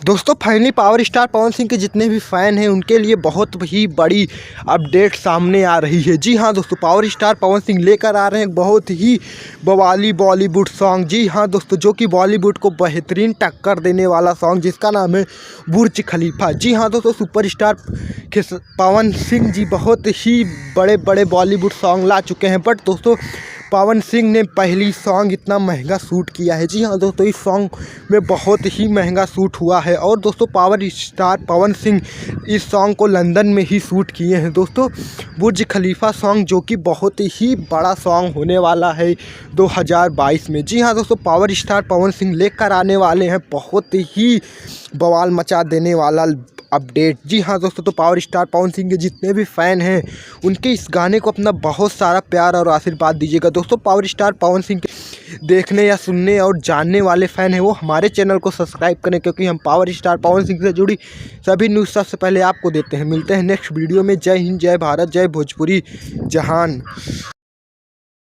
दोस्तों finally power star Pawan Singh के जितने भी फ़ैन हैं उनके लिए बहुत ही बड़ी अपडेट सामने आ रही है। जी हाँ दोस्तों, पावर स्टार पवन सिंह लेकर आ रहे हैं बहुत ही बवाली बॉलीवुड सॉन्ग। जी हाँ दोस्तों, जो कि बॉलीवुड को बेहतरीन टक्कर देने वाला सॉन्ग जिसका नाम है बुर्ज खलीफा। जी हाँ दोस्तों, सुपरस्टार पवन सिंह जी बहुत ही बड़े बड़े बॉलीवुड सॉन्ग ला चुके हैं, बट दोस्तों पवन सिंह ने पहली सॉन्ग इतना महंगा शूट किया है। जी हाँ दोस्तों, इस सॉन्ग में बहुत ही महंगा शूट हुआ है और दोस्तों पावर स्टार पवन सिंह इस सॉन्ग को लंदन में ही शूट किए हैं। दोस्तों बुर्ज खलीफा सॉन्ग जो कि बहुत ही बड़ा सॉन्ग होने वाला है 2022 में। जी हाँ दोस्तों, पावर स्टार पवन सिंह लेकर आने वाले हैं बहुत ही बवाल मचा देने वाला अपडेट। जी हाँ दोस्तों, तो पावर स्टार पवन सिंह के जितने भी फ़ैन हैं उनके इस गाने को अपना बहुत सारा प्यार और आशीर्वाद दीजिएगा। दोस्तों पावर स्टार पवन सिंह के देखने या सुनने और जानने वाले फ़ैन हैं वो हमारे चैनल को सब्सक्राइब करें, क्योंकि हम पावर स्टार पवन सिंह से जुड़ी सभी न्यूज़ सबसे पहले आपको देते हैं। मिलते हैं नेक्स्ट वीडियो में। जय हिंद, जय भारत, जय भोजपुरी जहान।